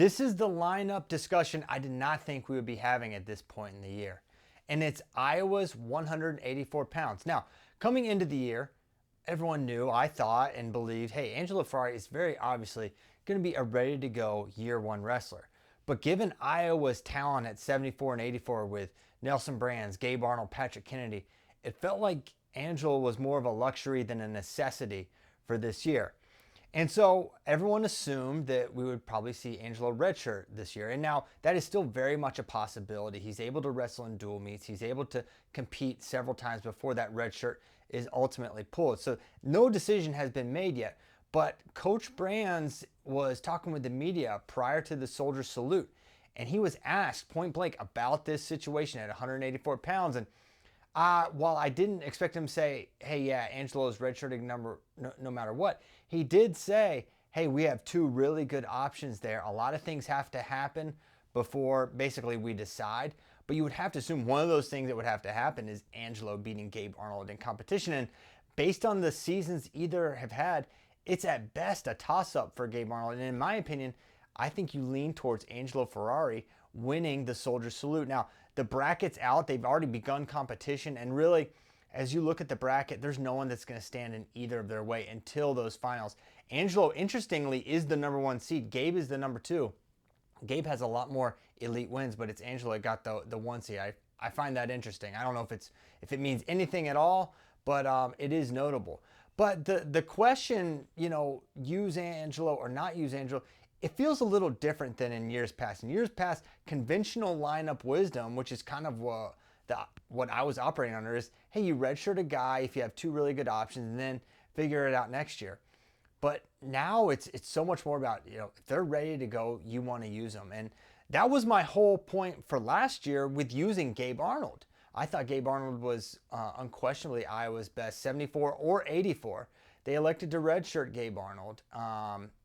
This is the lineup discussion I did not think we would be having at this point in the year. And it's Iowa's 184 pounds. Now, coming into the year, everyone knew, I thought, and believed, hey, Angelo Ferrari is very obviously going to be a ready-to-go year-one wrestler. But given Iowa's talent at 74 and 84 with Nelson Brands, Gabe Arnold, Patrick Kennedy, it felt like Angelo was more of a luxury than a necessity for this year. And so everyone assumed that we would probably see Angelo redshirt this year. And now that is still very much a possibility. He's able to wrestle in dual meets. He's able to compete several times before that red shirt is ultimately pulled. So no decision has been made yet. But Coach Brands was talking with the media prior to the Soldier Salute. And he was asked point blank about this situation at 184 pounds. And while I didn't expect him to say, hey, yeah, Angelo's redshirting no matter what, he did say, hey, we have two really good options there. A lot of things have to happen before basically we decide. But you would have to assume one of those things that would have to happen is Angelo beating Gabe Arnold in competition. And based on the seasons either have had, it's at best a toss-up for Gabe Arnold. And in my opinion, I think you lean towards Angelo Ferrari winning the Soldier Salute. Now, the bracket's out. They've already begun competition. And really, as you look at the bracket, there's no one that's going to stand in either of their way until those finals. Angelo, interestingly, is the number one seed. Gabe is the number two. Gabe has a lot more elite wins, but it's Angelo that got the one seed. I find that interesting. I don't know if it means anything at all, but it is notable. But the question, use Angelo or not use Angelo, it feels a little different than in years past. In years past, conventional lineup wisdom, which is kind of what I was operating under, is, hey, you redshirt a guy if you have two really good options and then figure it out next year. But now it's so much more about, if they're ready to go, you want to use them. And that was my whole point for last year with using Gabe Arnold. I thought Gabe Arnold was unquestionably Iowa's best, 74 or 84. They elected to redshirt Gabe Arnold.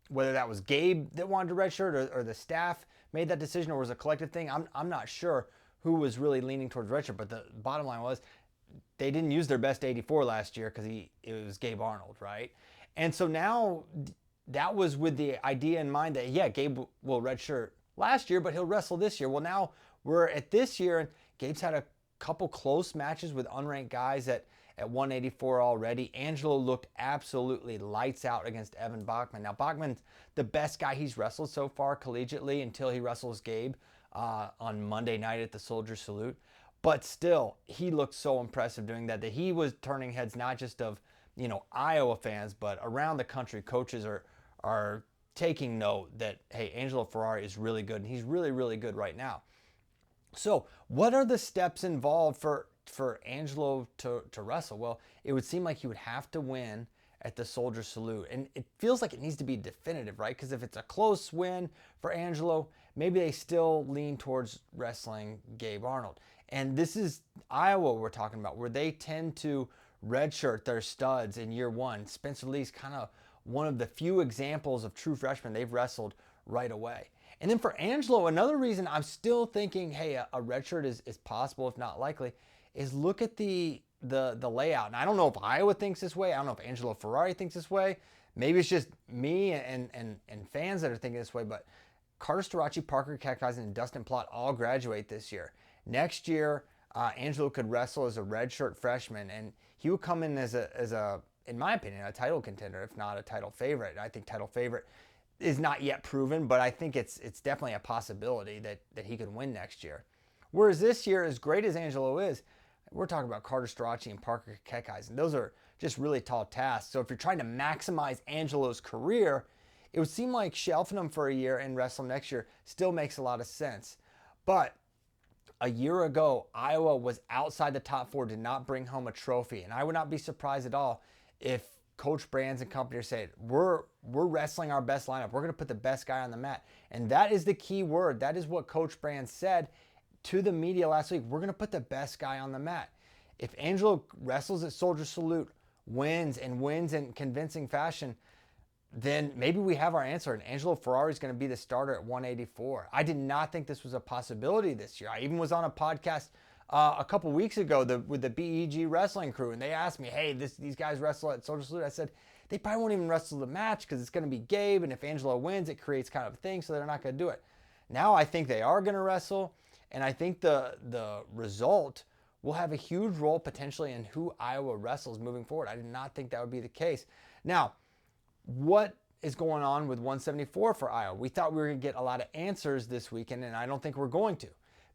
Whether that was Gabe that wanted to redshirt or the staff made that decision or was a collective thing, I'm not sure who was really leaning towards redshirt. But the bottom line was they didn't use their best 84 last year because it was Gabe Arnold, right? And so now that was with the idea in mind that, yeah, Gabe will redshirt last year, but he'll wrestle this year. Well, now we're at this year, and Gabe's had a couple close matches with unranked guys at 184 already. Angelo looked absolutely lights out against Evan Bachman. Now, Bachman's the best guy he's wrestled so far collegiately until he wrestles Gabe on Monday night at the Soldier Salute. But still, he looked so impressive doing that he was turning heads not just of Iowa fans, but around the country. Coaches are taking note that, hey, Angelo Ferrari is really good, and he's really, really good right now. So what are the steps involved for Angelo to wrestle? Well, it would seem like he would have to win at the Soldier Salute. And it feels like it needs to be definitive, right? Because if it's a close win for Angelo, maybe they still lean towards wrestling Gabe Arnold. And this is Iowa we're talking about, where they tend to redshirt their studs in year one. Spencer Lee's kind of one of the few examples of true freshmen they've wrestled right away. And then for Angelo, another reason I'm still thinking, hey, a redshirt is possible, if not likely, is look at the layout. And I don't know if Iowa thinks this way. I don't know if Angelo Ferrari thinks this way. Maybe it's just me and fans that are thinking this way. But Carter Starachi, Parker Kekheisen, and Dustin Plott all graduate this year. Next year, Angelo could wrestle as a redshirt freshman, and he would come in as a, in my opinion, a title contender, if not a title favorite. I think title favorite is not yet proven, but I think it's definitely a possibility that he could win next year. Whereas this year, as great as Angelo is, we're talking about Carter Starachi and Parker Kekheisen. Those are just really tall tasks. So if you're trying to maximize Angelo's career, it would seem like shelving him for a year and wrestle him next year still makes a lot of sense. But a year ago, Iowa was outside the top four, did not bring home a trophy. And I would not be surprised at all if Coach Brands and company said, we're wrestling our best lineup. We're going to put the best guy on the mat. And that is the key word. That is what Coach Brands said to the media last week. We're going to put the best guy on the mat. If Angelo wrestles at Soldier Salute, wins in convincing fashion, then maybe we have our answer, and Angelo Ferrari is going to be the starter at 184. I did not think this was a possibility this year. I even was on a podcast a couple weeks ago with the BEG wrestling crew, and they asked me, hey, these guys wrestle at Soldier Salute. I said, they probably won't even wrestle the match because it's going to be Gabe, and if Angelo wins, it creates kind of a thing, so they're not going to do it. Now I think they are going to wrestle, and I think the result will have a huge role potentially in who Iowa wrestles moving forward. I did not think that would be the case. Now, what is going on with 174 for Iowa? We thought we were going to get a lot of answers this weekend, and I don't think we're going to,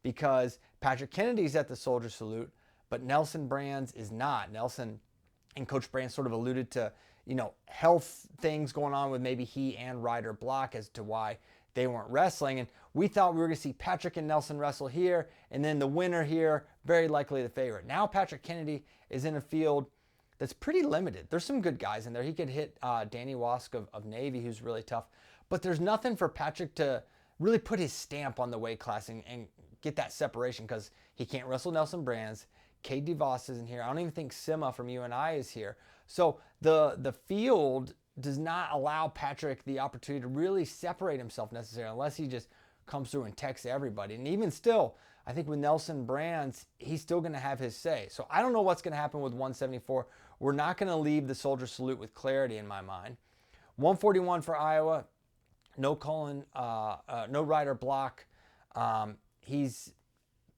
because Patrick Kennedy's at the Soldier Salute, but Nelson Brands is not. Nelson and Coach Brands sort of alluded to, health things going on with maybe he and Ryder Block as to why they weren't wrestling. And we thought we were going to see Patrick and Nelson wrestle here, and then the winner here, very likely the favorite. Now Patrick Kennedy is in a field that's pretty limited. There's some good guys in there. He could hit Danny Wask of Navy, who's really tough. But there's nothing for Patrick to really put his stamp on the weight class and get that separation, because he can't wrestle Nelson Brands. Cade DeVos isn't here. I don't even think Sima from UNI is here. So the field does not allow Patrick the opportunity to really separate himself necessarily, unless he just comes through and texts everybody. And even still, I think with Nelson Brands, he's still going to have his say. So I don't know what's going to happen with 174. We're not going to leave the Soldier Salute with clarity in my mind. 141 for Iowa. No no Ryder Block. He's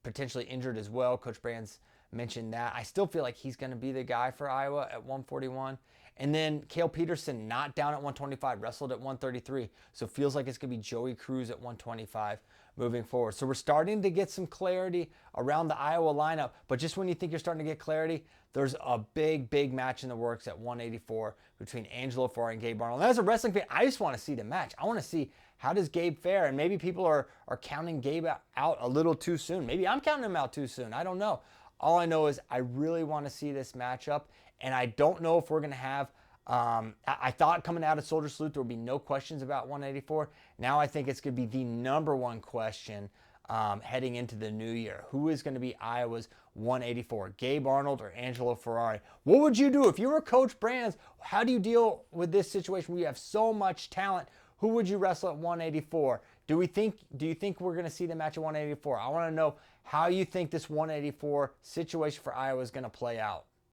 potentially injured as well. Coach Brands mentioned that. I still feel like he's going to be the guy for Iowa at 141. And then Cale Peterson, not down at 125, wrestled at 133. So it feels like it's going to be Joey Cruz at 125 moving forward. So we're starting to get some clarity around the Iowa lineup. But just when you think you're starting to get clarity, there's a big match in the works at 184 between Angelo, Ferrari, and Gabe Arnold. And as a wrestling fan, I just want to see the match. I want to see, how does Gabe fare? And maybe people are counting Gabe out a little too soon. Maybe I'm counting him out too soon. I don't know. All I know is I really want to see this matchup. And I don't know if we're going to have, I thought coming out of Soldier Salute there would be no questions about 184. Now I think it's going to be the number one question heading into the new year. Who is going to be Iowa's 184? Gabe Arnold or Angelo Ferrari? What would you do if you were Coach Brands? How do you deal with this situation where you have so much talent? Who would you wrestle at 184? Do you think we're going to see the match at 184? I want to know how you think this 184 situation for Iowa is going to play out.